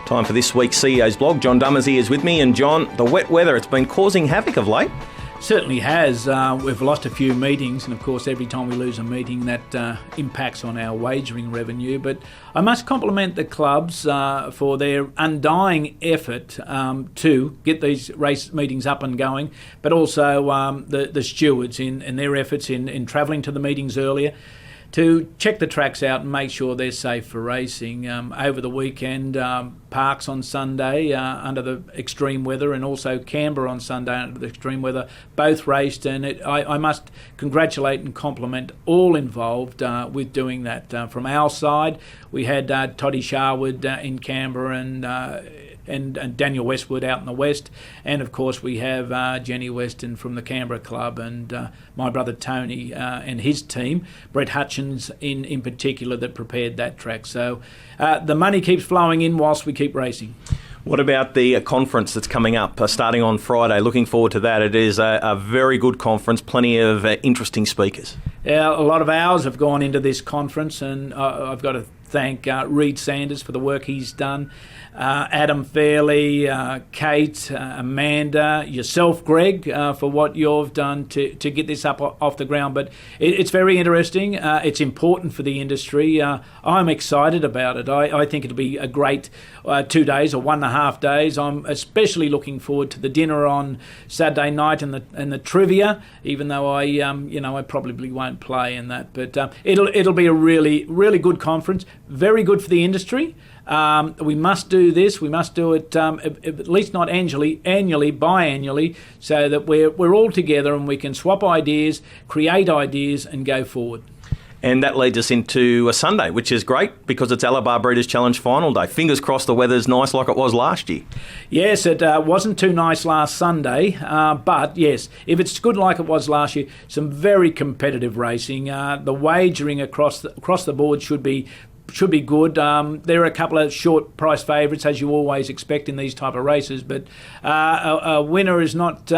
Time for this week's CEO's blog. John Dummersey is with me, and John, the wet weather, it's been causing havoc of late. Certainly has. We've lost a few meetings, and of course every time we lose a meeting that impacts on our wagering revenue. But I must compliment the clubs for their undying effort to get these race meetings up and going, but also the stewards in their efforts in travelling to the meetings earlier to check the tracks out and make sure they're safe for racing. Over the weekend, Parkes on Sunday under the extreme weather, and also Canberra on Sunday under the extreme weather, both raced, and I must congratulate and compliment all involved with doing that. From our side, we had Toddy Sharwood in Canberra and Daniel Westwood out in the west, and of course we have Jenny Weston from the Canberra Club, and my brother Tony and his team, Brett Hutchins in particular, that prepared that track. So the money keeps flowing in whilst we keep racing. What about the conference that's coming up starting on Friday? Looking forward to that. It is a very good conference, plenty of interesting speakers. Yeah, a lot of hours have gone into this conference, and I've got to thank Reed Sanders for the work he's done, Adam Fairley, Kate, Amanda, yourself, Greg, for what you've done to get this up off the ground. But it's very interesting. It's important for the industry. I'm excited about it. I think it'll be a great 2 days or 1.5 days. I'm especially looking forward to the dinner on Saturday night and the trivia, even though I probably won't play in that. But it'll be a really, really good conference. Very good for the industry. We must do this. We must do it at least not annually, biannually, so that we're all together and we can swap ideas, create ideas, and go forward. And that leads us into a Sunday, which is great because it's Alabar Breeders' Challenge final day. Fingers crossed the weather's nice like it was last year. Yes, it wasn't too nice last Sunday, but yes, if it's good like it was last year, some very competitive racing. The wagering across the board should be good. There are a couple of short price favourites, as you always expect in these type of races, but a winner is not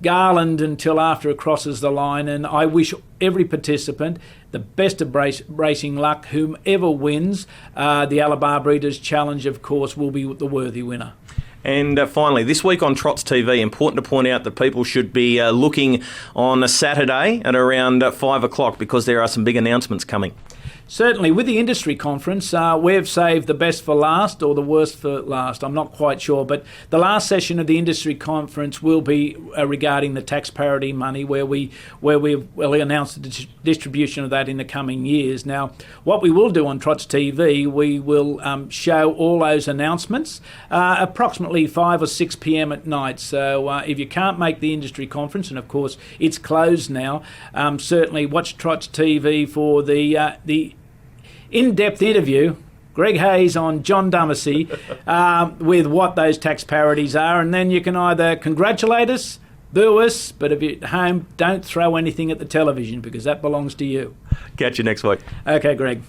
Garland until after it crosses the line, and I wish every participant the best of racing luck. Whomever wins the Alabar Breeders' Challenge, of course, will be the worthy winner. And finally, this week on Trots TV, important to point out that people should be looking on a Saturday at around 5 o'clock because there are some big announcements coming. Certainly, with the industry conference, we've saved the best for last or the worst for last. I'm not quite sure, but the last session of the industry conference will be regarding the tax parity money, where we will announce the distribution of that in the coming years. Now, what we will do on Trots TV, we will show all those announcements approximately 5 or 6 p.m. at night. So if you can't make the industry conference, and of course it's closed now, certainly watch Trots TV for the in-depth interview, Greg Hayes on John Dummersey, with what those tax parities are, and then you can either congratulate us, boo us, but if you're at home, don't throw anything at the television because that belongs to you. Catch you next week. Okay, Greg.